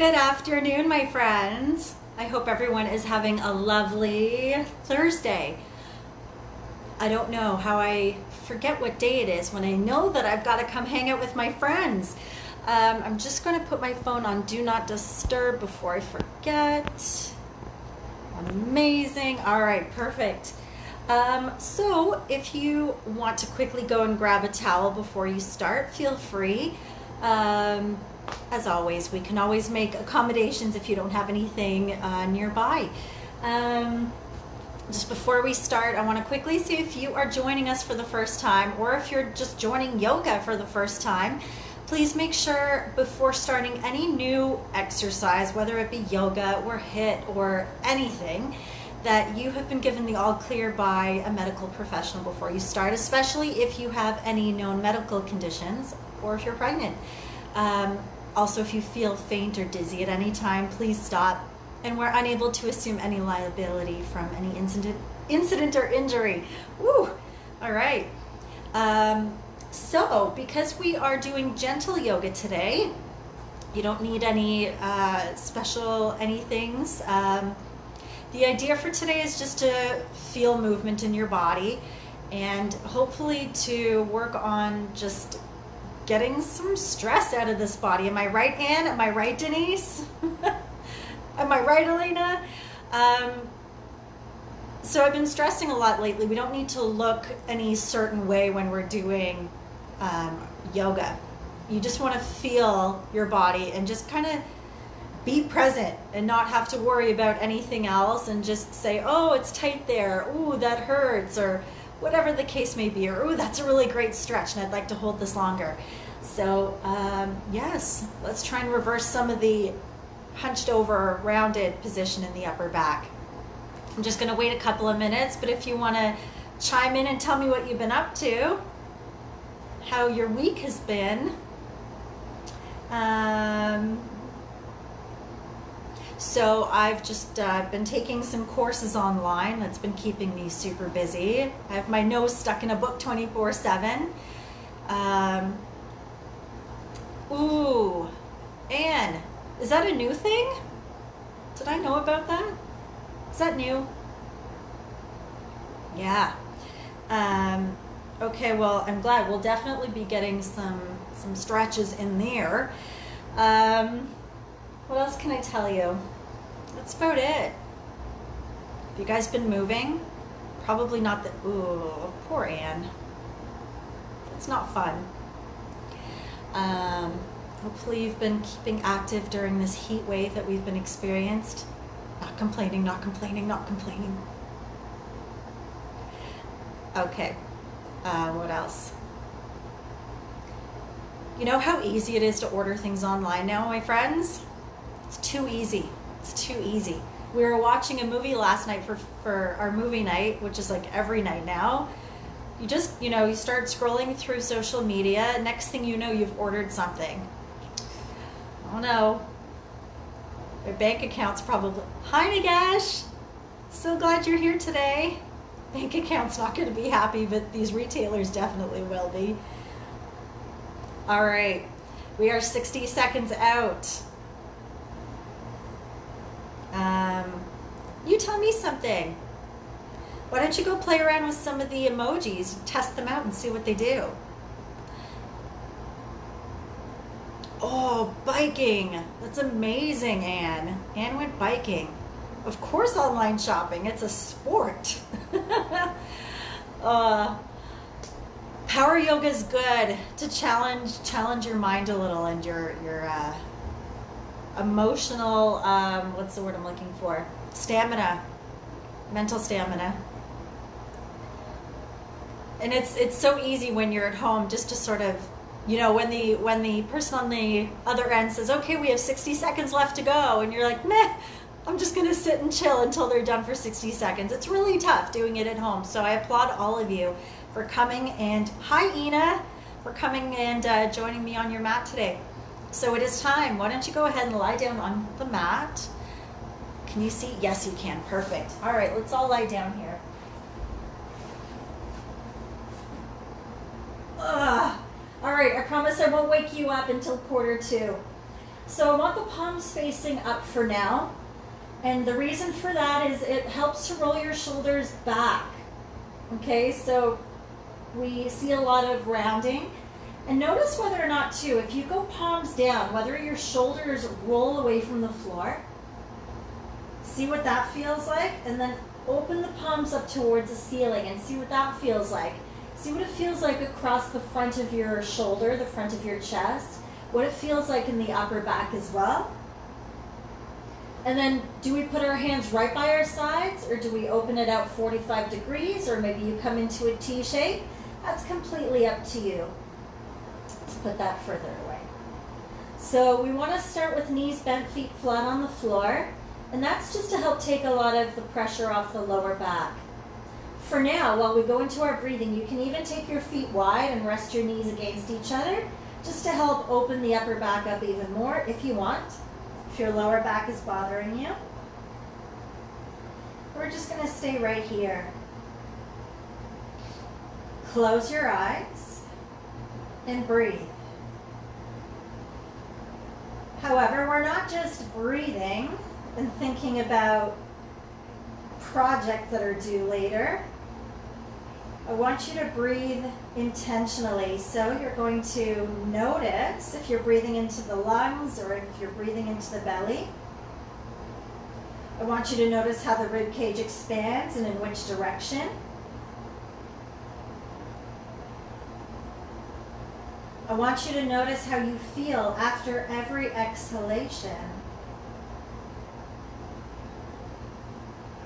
Good afternoon, my friends. I hope everyone is having a lovely Thursday. I don't know how I forget what day it is when I know that I've got to come hang out with my friends. I'm just going to put my phone on Do Not Disturb before I forget. Amazing. All right, perfect. So if you want to quickly go and grab a towel before you start, feel free. As always, we can always make accommodations if you don't have anything nearby. Just before we start, I want to quickly see if you are joining us for the first time, or if you're just joining yoga for the first time. Please make sure before starting any new exercise, whether it be yoga or HIIT or anything, that you have been given the all clear by a medical professional before you start, especially if you have any known medical conditions or if you're pregnant. Also, if you feel faint or dizzy at any time, please stop. And we're unable to assume any liability from any incident or injury. Woo! All right. So, because we are doing gentle yoga today, you don't need any special anythings. The idea for today is just to feel movement in your body and hopefully to work on just getting some stress out of this body. Am I right, Anne? Am I right, Denise? Am I right, Elena? So I've been stressing a lot lately. We don't need to look any certain way when we're doing yoga. You just want to feel your body and just kind of be present and not have to worry about anything else and just say, oh, it's tight there. Ooh, that hurts, or whatever the case may be, or ooh, that's a really great stretch and I'd like to hold this longer. So yes, let's try and reverse some of the hunched over rounded position in the upper back. I'm just going to wait a couple of minutes, but if you want to chime in and tell me what you've been up to, how your week has been. So I've just been taking some courses online. That's been keeping me super busy. I have my nose stuck in a book 24/7. Ooh, Anne, is that a new thing? Did I know about that? Is that new? Yeah. Okay, well, I'm glad. We'll definitely be getting some stretches in there. What else can I tell you? That's about it. Have you guys been moving? Probably not the... Ooh, poor Anne. It's not fun. Hopefully you've been keeping active during this heat wave that we've been experienced. Not complaining, not complaining, not complaining. Okay. What else? You know how easy it is to order things online now, my friends? It's too easy. It's too easy. We were watching a movie last night for our movie night, which is like every night now. You just, you start scrolling through social media. Next thing you know, you've ordered something. Oh no. Your bank account's probably... Hi, Nagash. So glad you're here today. Bank account's not going to be happy, but these retailers definitely will be. All right. We are 60 seconds out. You tell me something. Why don't you go play around with some of the emojis, test them out and see what they do. Oh, biking. That's amazing, Anne. Anne went biking. Of course online shopping. It's a sport. Power yoga is good to challenge your mind a little and your emotional, what's the word I'm looking for? Stamina. Mental stamina. And it's so easy when you're at home just to sort of, when the person on the other end says, okay, we have 60 seconds left to go, and you're like, meh, I'm just going to sit and chill until they're done for 60 seconds. It's really tough doing it at home. So I applaud all of you for coming, and hi, Ina, for coming and joining me on your mat today. So it is time. Why don't you go ahead and lie down on the mat? Can you see? Yes, you can. Perfect. All right, let's all lie down here. All right, I promise I won't wake you up until 1:45. So I want the palms facing up for now. And the reason for that is it helps to roll your shoulders back. Okay, so we see a lot of rounding. And notice whether or not too, if you go palms down, whether your shoulders roll away from the floor. See what that feels like? And then open the palms up towards the ceiling and see what that feels like. See what it feels like across the front of your shoulder, the front of your chest. What it feels like in the upper back as well. And then do we put our hands right by our sides, or do we open it out 45 degrees, or maybe you come into a T shape? That's completely up to you. Let's put that further away. So we want to start with knees bent, feet flat on the floor. And that's just to help take a lot of the pressure off the lower back. For now, while we go into our breathing, you can even take your feet wide and rest your knees against each other, just to help open the upper back up even more if you want, if your lower back is bothering you. We're just going to stay right here. Close your eyes and breathe. However, we're not just breathing and thinking about projects that are due later. I want you to breathe intentionally. So you're going to notice if you're breathing into the lungs or if you're breathing into the belly. I want you to notice how the rib cage expands and in which direction. I want you to notice how you feel after every exhalation.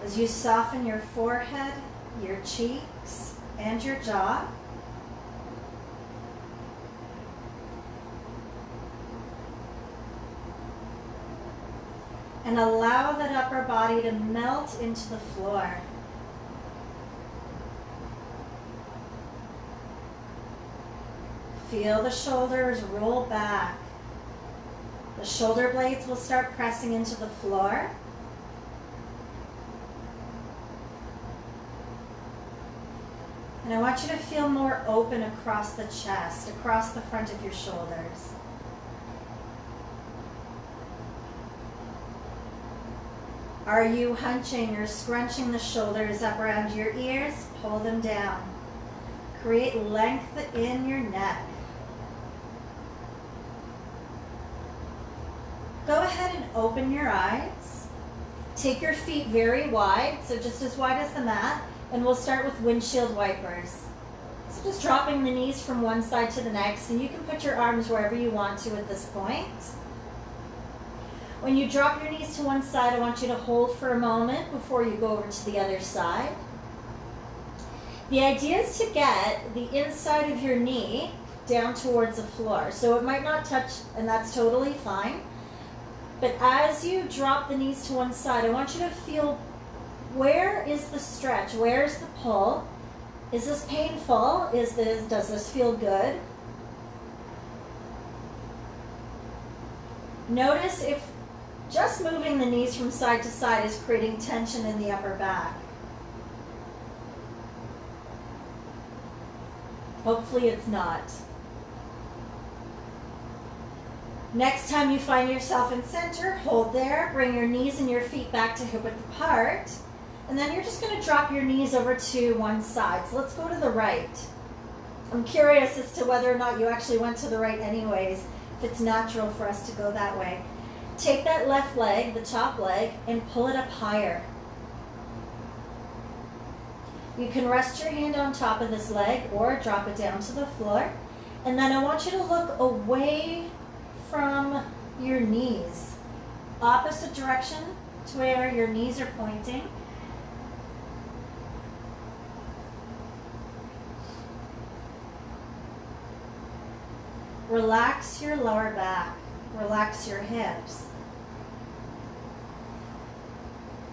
As you soften your forehead, your cheeks, and your jaw. And allow that upper body to melt into the floor. Feel the shoulders roll back. The shoulder blades will start pressing into the floor. And I want you to feel more open across the chest, across the front of your shoulders. Are you hunching or scrunching the shoulders up around your ears? Pull them down. Create length in your neck. Go ahead and open your eyes. Take your feet very wide, so just as wide as the mat. And we'll start with windshield wipers. So just dropping the knees from one side to the next, and you can put your arms wherever you want to at this point. When you drop your knees to one side, I want you to hold for a moment before you go over to the other side. The idea is to get the inside of your knee down towards the floor. So it might not touch, and that's totally fine. But as you drop the knees to one side, I want you to feel, where is the stretch? Where is the pull? Is this painful? Does this feel good? Notice if just moving the knees from side to side is creating tension in the upper back. Hopefully it's not. Next time you find yourself in center, hold there. Bring your knees and your feet back to hip-width apart. And then you're just going to drop your knees over to one side. So let's go to the right. I'm curious as to whether or not you actually went to the right anyways, if it's natural for us to go that way. Take that left leg, the top leg, and pull it up higher. You can rest your hand on top of this leg or drop it down to the floor. And then I want you to look away from your knees. Opposite direction to where your knees are pointing. Relax your lower back. Relax your hips.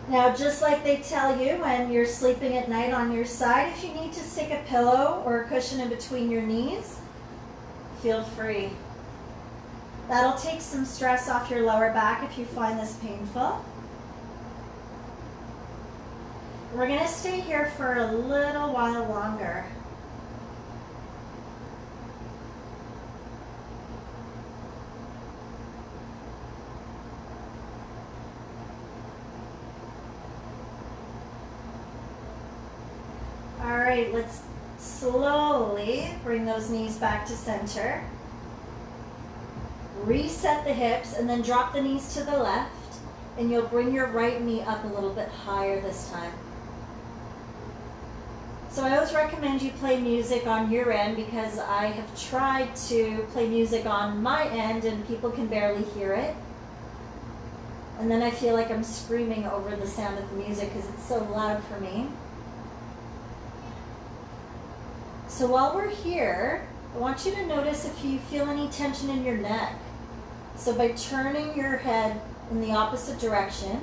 Now, just like they tell you when you're sleeping at night on your side, if you need to stick a pillow or a cushion in between your knees, feel free. That'll take some stress off your lower back if you find this painful. We're going to stay here for a little while longer. right, let's slowly bring those knees back to center. Reset the hips and then drop the knees to the left, and you'll bring your right knee up a little bit higher this time. So I always recommend you play music on your end, because I have tried to play music on my end and people can barely hear it. And then I feel like I'm screaming over the sound of the music because it's so loud for me. So while we're here, I want you to notice if you feel any tension in your neck. So by turning your head in the opposite direction,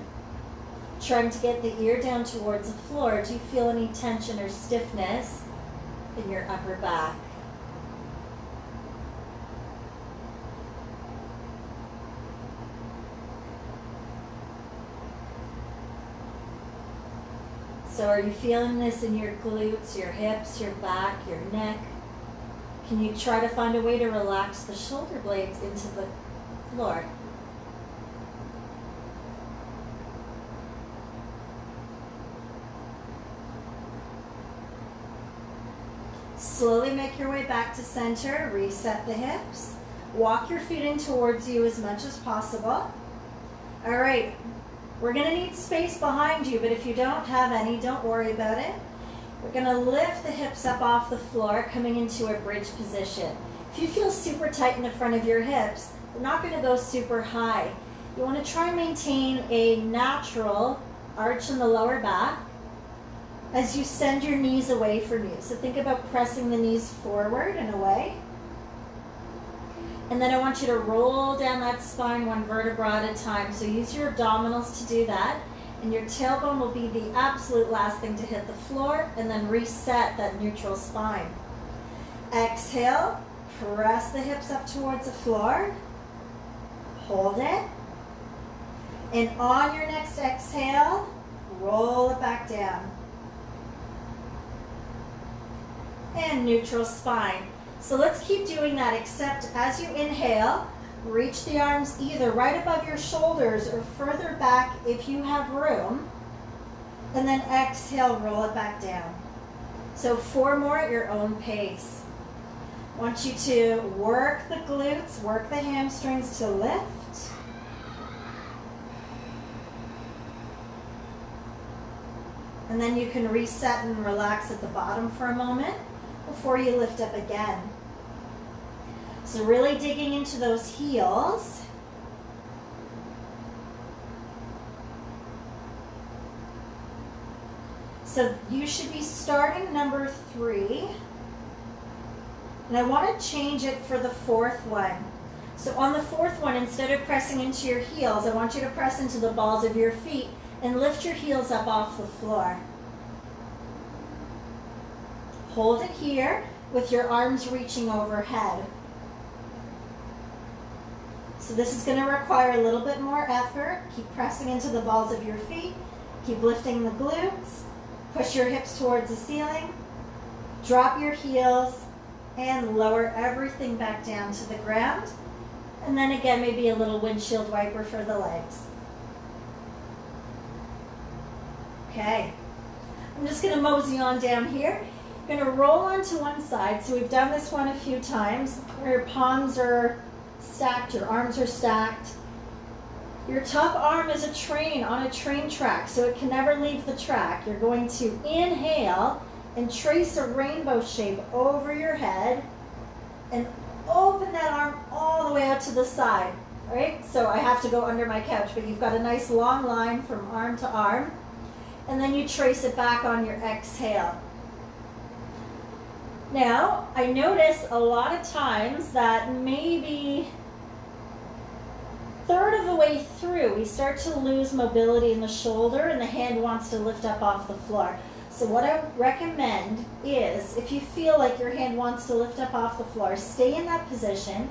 trying to get the ear down towards the floor, do you feel any tension or stiffness in your upper back? So are you feeling this in your glutes, your hips, your back, your neck? Can you try to find a way to relax the shoulder blades into the floor? Slowly make your way back to center, reset the hips, walk your feet in towards you as much as possible. All right, we're gonna need space behind you, but if you don't have any, don't worry about it. We're gonna lift the hips up off the floor, coming into a bridge position. If you feel super tight in the front of your hips, we're not gonna go super high. You wanna try and maintain a natural arch in the lower back as you send your knees away from you. So think about pressing the knees forward and away. And then I want you to roll down that spine one vertebra at a time. So use your abdominals to do that. And your tailbone will be the absolute last thing to hit the floor, and then reset that neutral spine. Exhale, press the hips up towards the floor. Hold it. And on your next exhale, roll it back down. And neutral spine. So let's keep doing that, except as you inhale, reach the arms either right above your shoulders or further back if you have room. And then exhale, roll it back down. So 4 more at your own pace. I want you to work the glutes, work the hamstrings to lift. And then you can reset and relax at the bottom for a moment before you lift up again. So really digging into those heels. So you should be starting number 3. And I want to change it for the 4th one. So on the 4th one, instead of pressing into your heels, I want you to press into the balls of your feet and lift your heels up off the floor. Hold it here with your arms reaching overhead. So this is going to require a little bit more effort. Keep pressing into the balls of your feet. Keep lifting the glutes. Push your hips towards the ceiling. Drop your heels and lower everything back down to the ground. And then again, maybe a little windshield wiper for the legs. Okay. I'm just going to mosey on down here. You're going to roll onto one side. So we've done this one a few times. Your palms are stacked, your arms are stacked. Your top arm is a train on a train track, so it can never leave the track. You're going to inhale and trace a rainbow shape over your head and open that arm all the way out to the side. All right, so I have to go under my couch, but you've got a nice long line from arm to arm. And then you trace it back on your exhale. Now, I notice a lot of times that maybe 1/3 of the way through, we start to lose mobility in the shoulder and the hand wants to lift up off the floor. So what I recommend is, if you feel like your hand wants to lift up off the floor, stay in that position,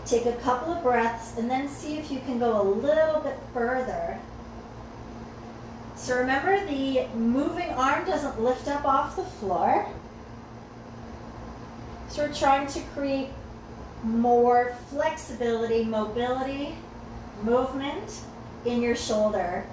take a couple of breaths, and then see if you can go a little bit further. So remember, the moving arm doesn't lift up off the floor. So we're trying to create more flexibility, mobility, movement in your shoulder.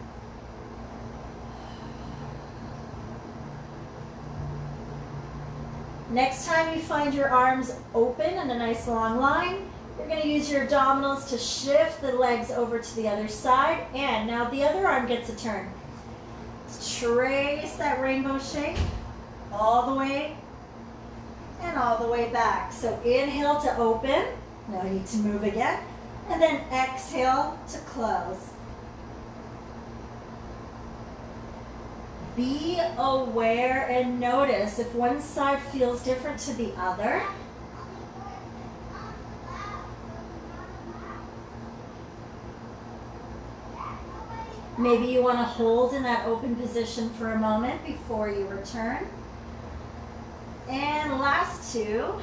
Next time you find your arms open in a nice long line, you're going to use your abdominals to shift the legs over to the other side. And now the other arm gets a turn. Let's trace that rainbow shape all the way and all the way back. So inhale to open. Now I need to move again. And then exhale to close. Be aware and notice if one side feels different to the other. Maybe you want to hold in that open position for a moment before you return. And last two.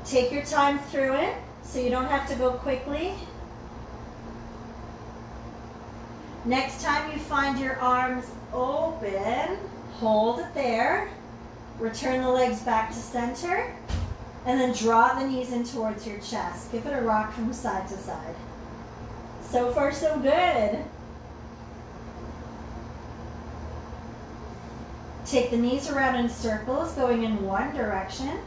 Take your time through it so you don't have to go quickly. Next time you find your arms open, hold it there. Return the legs back to center. And then draw the knees in towards your chest. Give it a rock from side to side. So far, so good. Take the knees around in circles, going in one direction.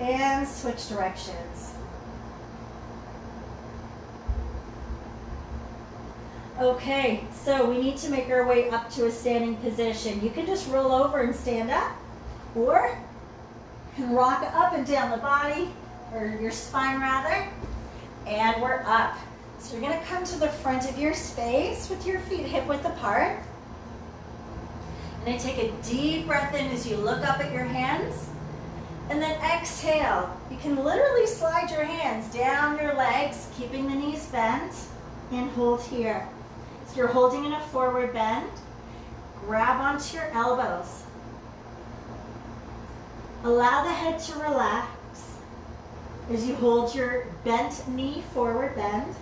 And switch directions. Okay, so we need to make our way up to a standing position. You can just roll over and stand up, or you can rock up and down the body, or your spine rather. And we're up. So you're going to come to the front of your space with your feet hip width apart. And then take a deep breath in as you look up at your hands. And then exhale. You can literally slide your hands down your legs, keeping the knees bent, and hold here. So you're holding in a forward bend. Grab onto your elbows. Allow the head to relax as you hold your bent knee, forward bend.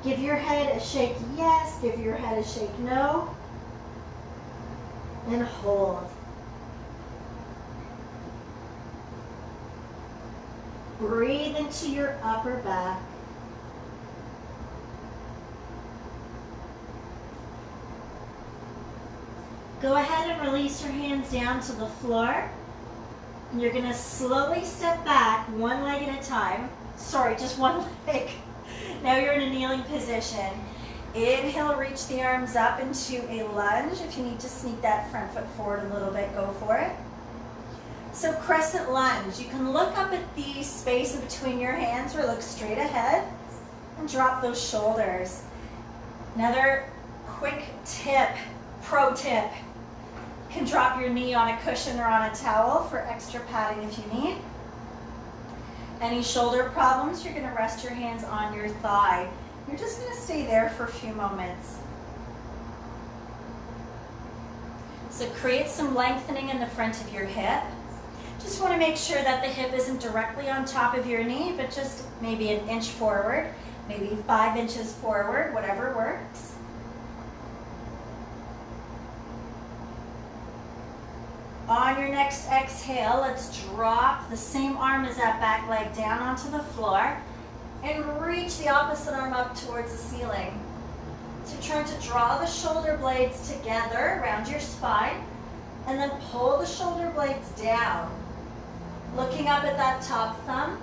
Give your head a shake yes, give your head a shake no, and hold. Breathe into your upper back. Go ahead and release your hands down to the floor. And you're going to slowly step back one leg at a time. Sorry, just one leg. Now you're in a kneeling position. Inhale, reach the arms up into a lunge. If you need to sneak that front foot forward a little bit, go for it. So crescent lunge. You can look up at the space in between your hands or look straight ahead and drop those shoulders. Another quick tip, pro tip. You can drop your knee on a cushion or on a towel for extra padding if you need. Any shoulder problems, you're going to rest your hands on your thigh. You're just going to stay there for a few moments. So create some lengthening in the front of your hip. Just want to make sure that the hip isn't directly on top of your knee, but just maybe an inch forward, maybe 5 inches forward, whatever works. On your next exhale, let's drop the same arm as that back leg down onto the floor and reach the opposite arm up towards the ceiling. So trying to draw the shoulder blades together around your spine and then pull the shoulder blades down. Looking up at that top thumb.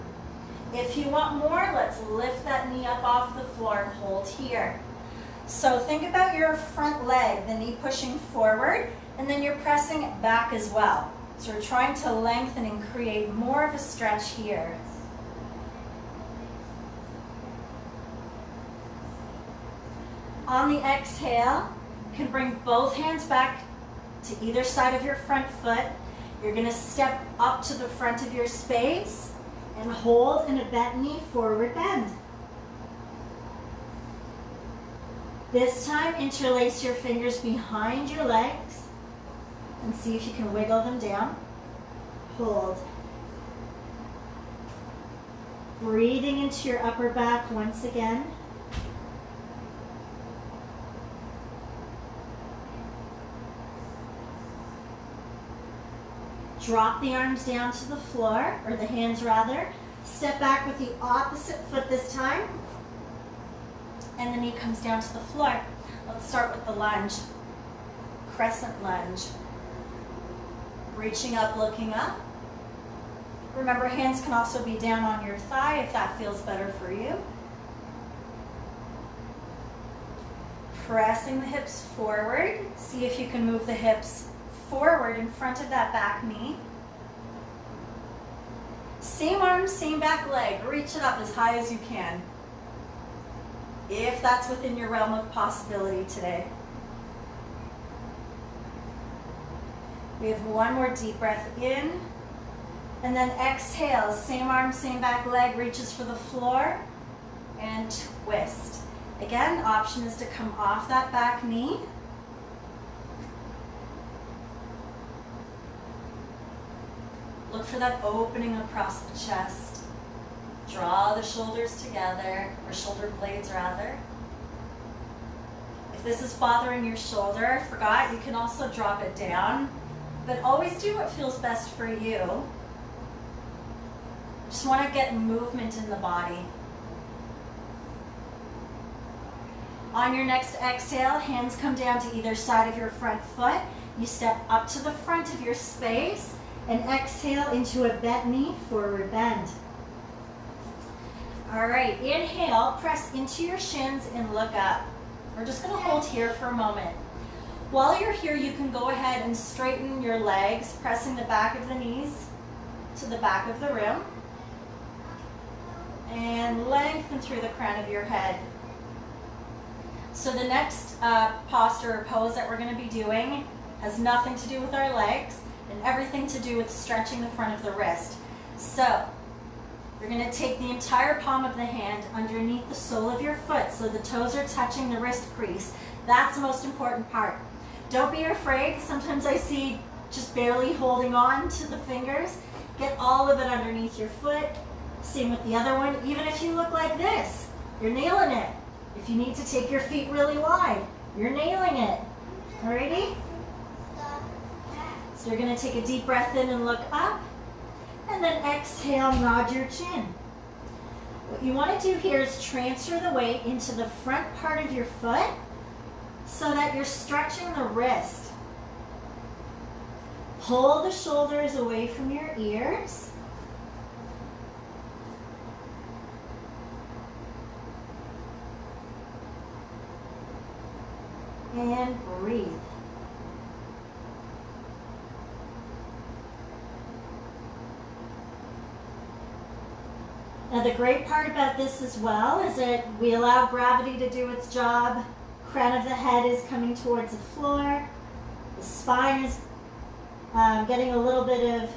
If you want more, let's lift that knee up off the floor and hold here. So think about your front leg, the knee pushing forward, and then you're pressing it back as well. So we're trying to lengthen and create more of a stretch here. On the exhale, you can bring both hands back to either side of your front foot. You're going to step up to the front of your space and hold in a bent knee, forward bend. This time, interlace your fingers behind your legs and see if you can wiggle them down. Hold. Breathing into your upper back once again. Drop the arms down to the floor, or the hands rather. Step back with the opposite foot this time. And the knee comes down to the floor. Let's start with the lunge. crescent lunge. Reaching up, looking up. Remember, hands can also be down on your thigh if that feels better for you. Pressing the hips forward. See if you can move the hips forward in front of that back knee. Same arm, same back leg. Reach it up as high as you can, if that's within your realm of possibility today. We have one more deep breath in, and then exhale. Same arm, same back leg reaches for the floor, and twist. Again, option is to come off that back knee. Look for that opening across the chest. Draw the shoulders together, or shoulder blades rather. If this is bothering your shoulder, I forgot, you can also drop it down, but always do what feels best for you. Just want to get movement in the body. On your next exhale, hands come down to either side of your front foot. You step up to the front of your space and exhale into a bent knee, forward bend. All right, inhale, press into your shins and look up. We're just gonna hold here for a moment. While you're here, you can go ahead and straighten your legs, pressing the back of the knees to the back of the room. And lengthen through the crown of your head. So the next posture or pose that we're gonna be doing has nothing to do with our legs and everything to do with stretching the front of the wrist. So you're going to take the entire palm of the hand underneath the sole of your foot so the toes are touching the wrist crease. That's the most important part. Don't be afraid. Sometimes I see just barely holding on to the fingers. Get all of it underneath your foot. Same with the other one. Even if you look like this, you're nailing it. If you need to take your feet really wide, you're nailing it. Alrighty? So you're going to take a deep breath in and look up, and then exhale, nod your chin. What you want to do here is transfer the weight into the front part of your foot so that you're stretching the wrist. Pull the shoulders away from your ears. And breathe. Now the great part about this as well is that we allow gravity to do its job. Crown of the head is coming towards the floor. The spine is getting a little bit of,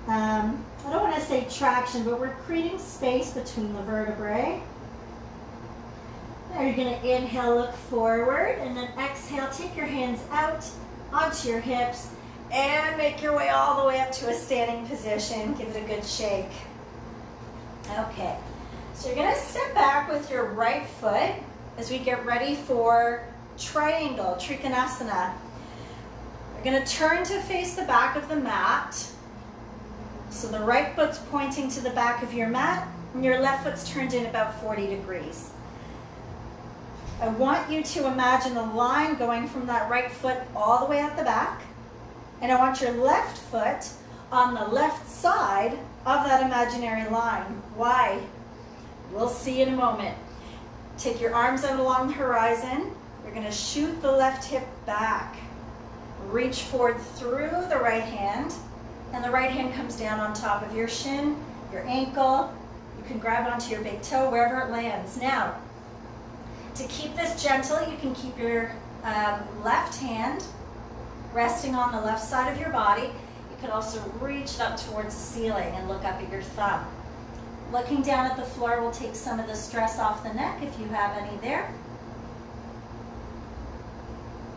I don't want to say traction, but we're creating space between the vertebrae. Now you're going to inhale, look forward, and then exhale, take your hands out onto your hips and make your way all the way up to a standing position. Give it a good shake. Okay, so you're going to step back with your right foot as we get ready for triangle, Trikonasana. You're going to turn to face the back of the mat. So the right foot's pointing to the back of your mat, and your left foot's turned in about 40 degrees. I want you to imagine a line going from that right foot all the way at the back, and I want your left foot on the left side of that imaginary line. Why? We'll see in a moment. Take your arms out along the horizon. You're going to shoot the left hip back. Reach forward through the right hand, and the right hand comes down on top of your shin, your ankle. You can grab onto your big toe, wherever it lands. Now, to keep this gentle, you can keep your left hand resting on the left side of your body. You can also reach up towards the ceiling and look up at your thumb. Looking down at the floor will take some of the stress off the neck if you have any there.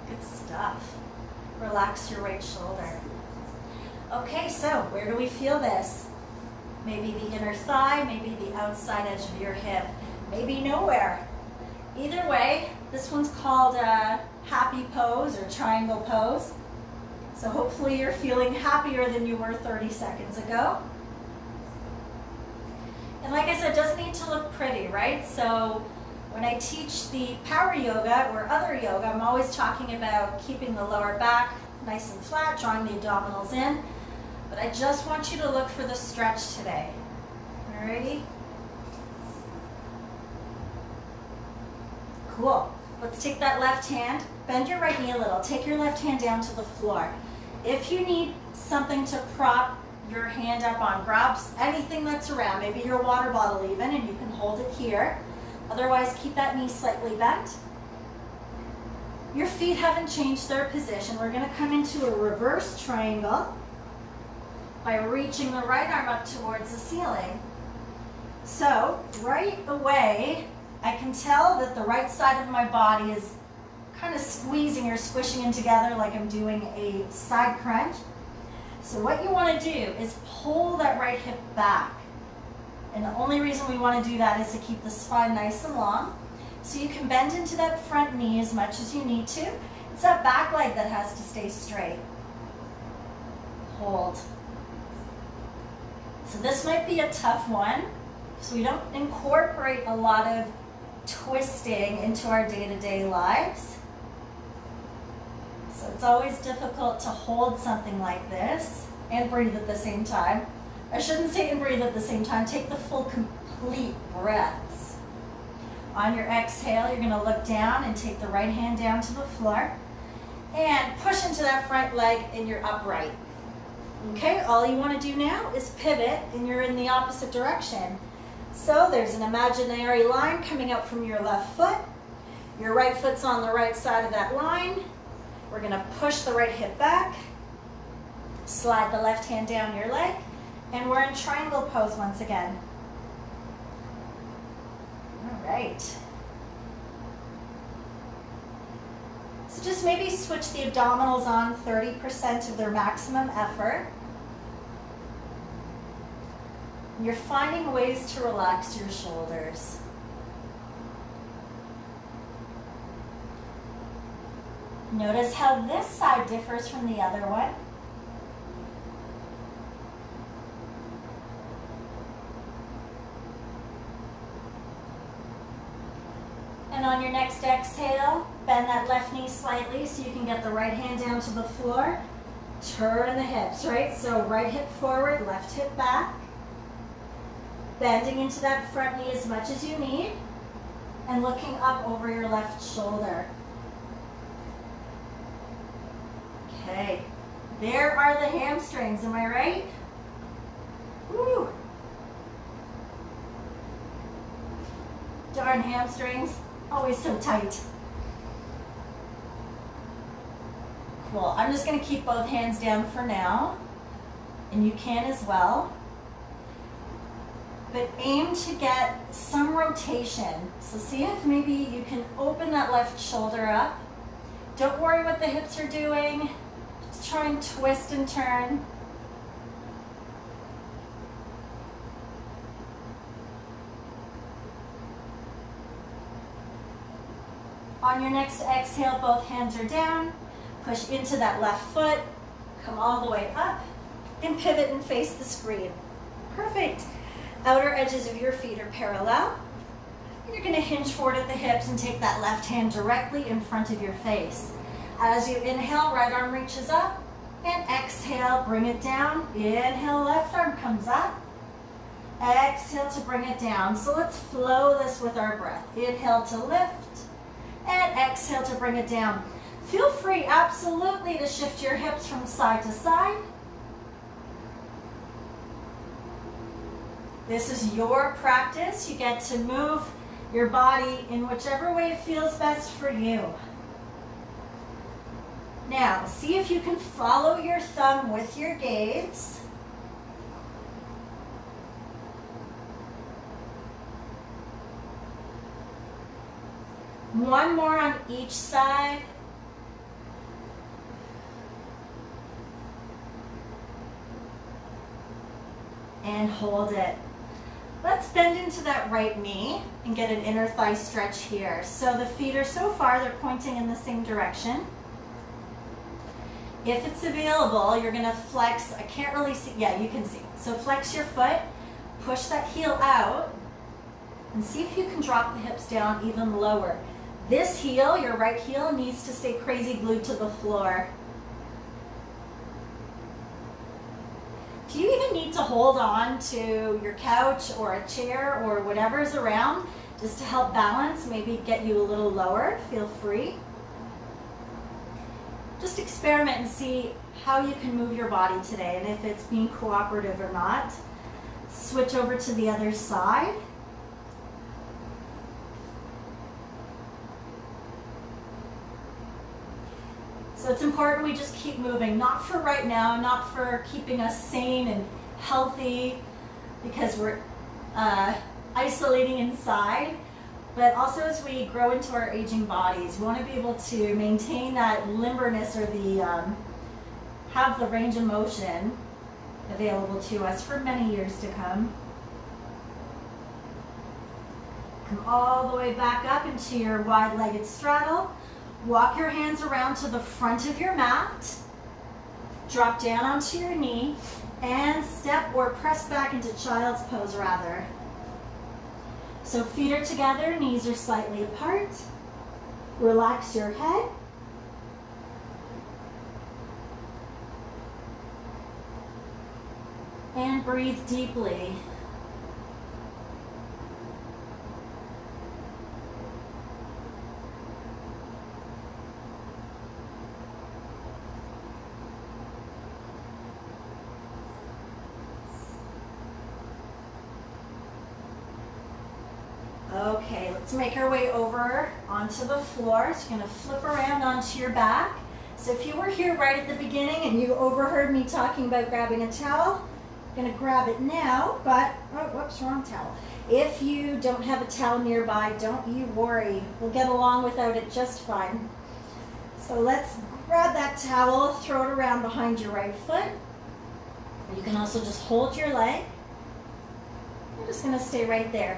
Good stuff. Relax your right shoulder. Okay, so where do we feel this? Maybe the inner thigh, maybe the outside edge of your hip, maybe nowhere. Either way, this one's called a happy pose or triangle pose. So hopefully you're feeling happier than you were 30 seconds ago. And like I said, it doesn't need to look pretty, right? So When I teach the power yoga or other yoga, I'm always talking about keeping the lower back nice and flat, drawing the abdominals in. But I just want you to look for the stretch today. Alrighty? Cool. Let's take that left hand, bend your right knee a little, take your left hand down to the floor. If you need something to prop your hand up on, grab anything that's around, maybe your water bottle even, and you can hold it here. Otherwise, keep that knee slightly bent. Your feet haven't changed their position. We're going to come into a reverse triangle by reaching the right arm up towards the ceiling. So, right away, I can tell that the right side of my body is kind of squeezing or squishing in together like I'm doing a side crunch. So what you want to do is pull that right hip back. And the only reason we want to do that is to keep the spine nice and long. So you can bend into that front knee as much as you need to. It's that back leg that has to stay straight. Hold. So this might be a tough one. So we don't incorporate a lot of twisting into our day-to-day lives. So it's always difficult to hold something like this and breathe at the same time. I shouldn't say and breathe at the same time. Take the full, complete breaths. On your exhale, you're going to look down and take the right hand down to the floor and push into that front leg and you're upright. Okay, all you want to do now is pivot and you're in the opposite direction. So there's an imaginary line coming up from your left foot. Your right foot's on the right side of that line. We're going to push the right hip back, slide the left hand down your leg, and we're in triangle pose once again. All right. So just maybe switch the abdominals on 30% of their maximum effort. You're finding ways to relax your shoulders. Notice how this side differs from the other one. And on your next exhale, bend that left knee slightly so you can get the right hand down to the floor. Turn the hips, right? So right hip forward, left hip back. Bending into that front knee as much as you need. And looking up over your left shoulder. Okay, there are the hamstrings, am I right? Woo! Darn hamstrings, always so tight. Cool, I'm just gonna keep both hands down for now, and you can as well. But aim to get some rotation. So see if maybe you can open that left shoulder up. Don't worry what the hips are doing. Just try and twist and turn. On your next exhale, both hands are down. Push into that left foot. Come all the way up and pivot and face the screen. Perfect. Outer edges of your feet are parallel. And you're going to hinge forward at the hips and take that left hand directly in front of your face. As you inhale, right arm reaches up. And exhale, bring it down. Inhale, left arm comes up. Exhale to bring it down. So let's flow this with our breath. Inhale to lift. And exhale to bring it down. Feel free, absolutely, to shift your hips from side to side. This is your practice. You get to move your body in whichever way it feels best for you. Now, see if you can follow your thumb with your gaze. One more on each side. And hold it. Let's bend into that right knee and get an inner thigh stretch here. So the feet are so far, they're pointing in the same direction. If it's available, you're gonna flex, I can't really see, yeah, you can see. So flex your foot, push that heel out, And see if you can drop the hips down even lower. This heel, your right heel, needs to stay crazy glued to the floor. If you even need to hold on to your couch or a chair or whatever's around just to help balance, maybe get you a little lower, feel free. Just experiment and see how you can move your body today and if it's being cooperative or not. Switch over to the other side. So it's important we just keep moving, not for right now, not for keeping us sane and healthy because we're isolating inside, but also as we grow into our aging bodies, we want to be able to maintain that limberness or have the range of motion available to us for many years to come. Come all the way back up into your wide-legged straddle. Walk your hands around to the front of your mat. Drop down onto your knee and step or press back into child's pose rather. So feet are together, knees are slightly apart. Relax your head. And breathe deeply. Okay, let's make our way over onto the floor. So you're going to flip around onto your back. So if you were here right at the beginning and you overheard me talking about grabbing a towel, I'm going to grab it now, but, oh, whoops, wrong towel. If you don't have a towel nearby, don't you worry. We'll get along without it just fine. So let's grab that towel, throw it around behind your right foot. You can also just hold your leg. I'm just going to stay right there.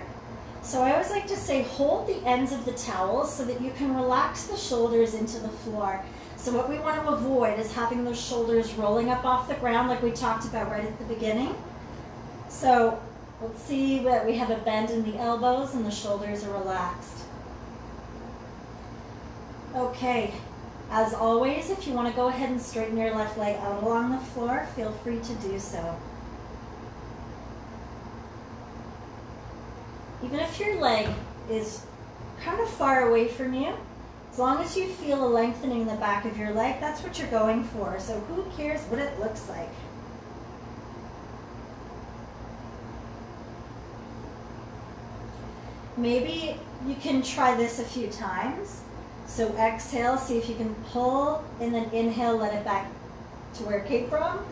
So I always like to say hold the ends of the towel so that you can relax the shoulders into the floor. So what we want to avoid is having those shoulders rolling up off the ground like we talked about right at the beginning. So let's see that we have a bend in the elbows and the shoulders are relaxed. Okay, as always, if you want to go ahead and straighten your left leg out along the floor, feel free to do so. Even if your leg is kind of far away from you, as long as you feel a lengthening in the back of your leg, that's what you're going for. So who cares what it looks like? Maybe you can try this a few times. So exhale, see if you can pull, and then inhale, let it back to where it came from.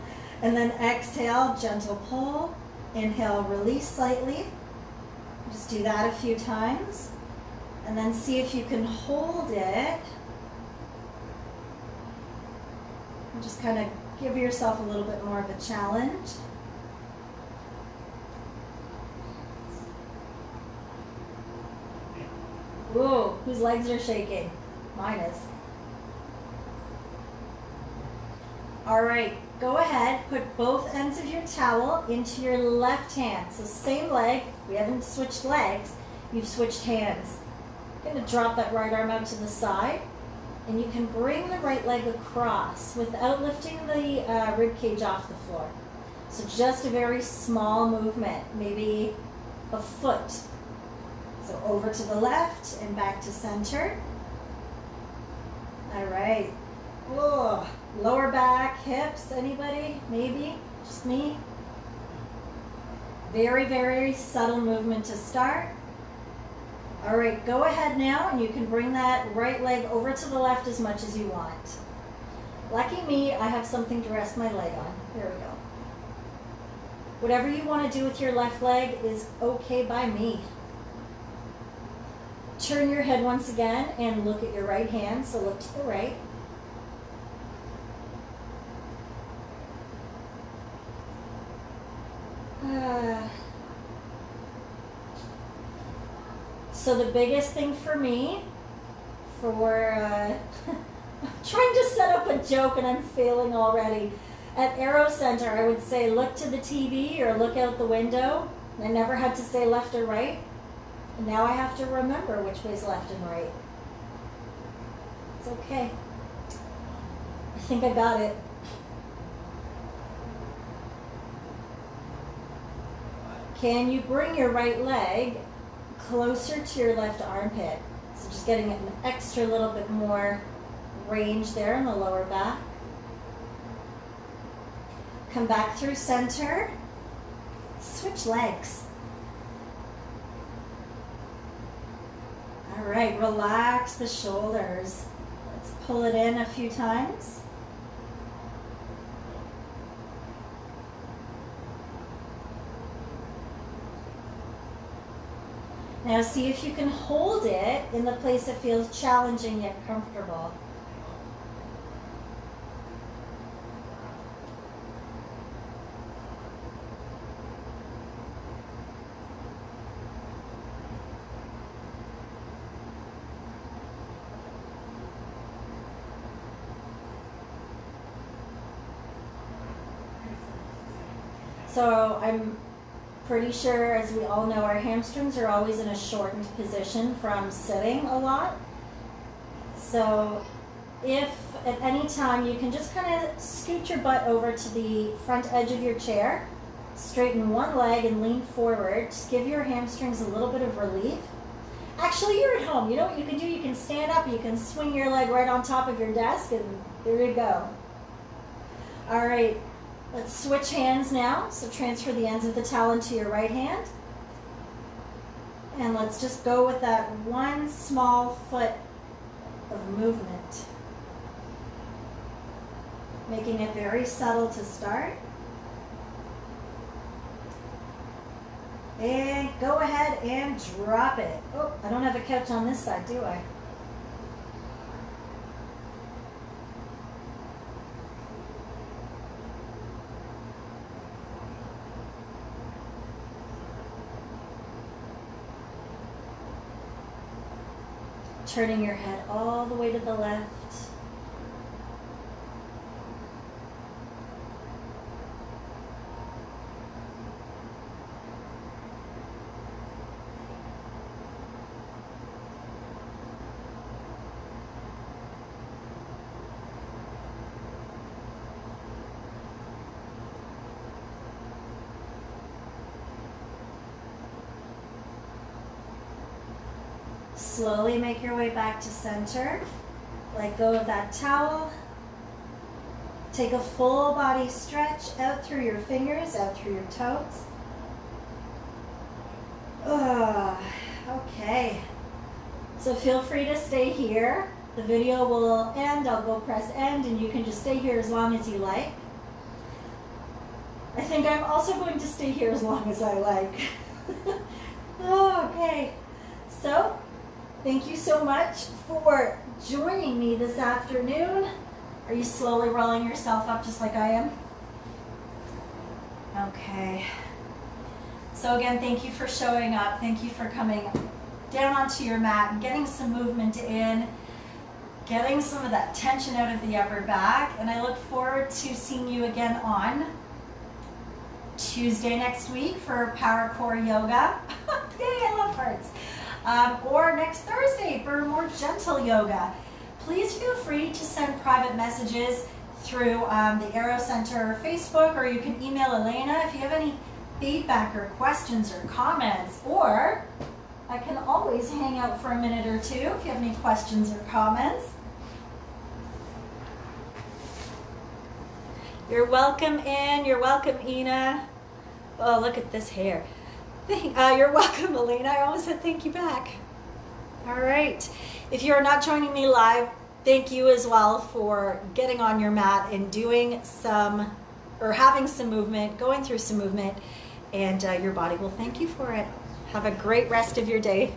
And then exhale, gentle pull, inhale, release slightly. Just do that a few times. And then see if you can hold it. And just kind of give yourself a little bit more of a challenge. Whoa, whose legs are shaking? Mine is. All right, go ahead, put both ends of your towel into your left hand. So same leg, we haven't switched legs, you've switched hands. You're gonna drop that right arm out to the side, and you can bring the right leg across without lifting the rib cage off the floor. So just a very small movement, maybe a foot. So over to the left and back to center. All right. Whoa. Lower back, hips, anybody? Maybe? Just me? Very, very subtle movement to start. All right, go ahead now and you can bring that right leg over to the left as much as you want. Lucky me, I have something to rest my leg on. There we go. Whatever you want to do with your left leg is okay by me. Turn your head once again and look at your right hand, so look to the right. So the biggest thing for me, I'm trying to set up a joke and I'm failing already. At Aero Center, I would say look to the TV or look out the window. I never had to say left or right. And now I have to remember which way's left and right. It's okay. I think I got it. Can you bring your right leg closer to your left armpit? So just getting an extra little bit more range there in the lower back. Come back through center. Switch legs. All right, relax the shoulders. Let's pull it in a few times. Now see if you can hold it in the place that feels challenging yet comfortable. So I'm pretty sure, as we all know, our hamstrings are always in a shortened position from sitting a lot. So if at any time you can just kind of scoot your butt over to the front edge of your chair, straighten one leg and lean forward, just give your hamstrings a little bit of relief. Actually, you're at home. You know what you can do? You can stand up, you can swing your leg right on top of your desk, and there you go. All right. Let's switch hands now. So transfer the ends of the towel into your right hand. And let's just go with that one small foot of movement. Making it very subtle to start. And go ahead and drop it. Oh, I don't have a couch on this side, do I? Turning your head all the way to the left. Slowly make your way back to center. Let go of that towel. Take a full body stretch out through your fingers, out through your toes. Okay. So feel free to stay here. The video will end. I'll go press end and you can just stay here as long as you like. I think I'm also going to stay here as long as I like. Okay. So, thank you so much for joining me this afternoon. Are you slowly rolling yourself up just like I am? Okay. So again, thank you for showing up. Thank you for coming down onto your mat and getting some movement in, getting some of that tension out of the upper back. And I look forward to seeing you again on Tuesday next week for Power Core Yoga. Yay, I love hearts. Or next Thursday for more gentle yoga. Please feel free to send private messages through the Aero Center Facebook, or you can email Elena if you have any feedback or questions or comments, or I can always hang out for a minute or two if you have any questions or comments. You're welcome, In. You're welcome, Ina. Oh, look at this hair. You're welcome, Elena. I always said thank you back. All right. If you're not joining me live, thank you as well for getting on your mat and doing some, or having some movement, going through some movement, and your body will thank you for it. Have a great rest of your day.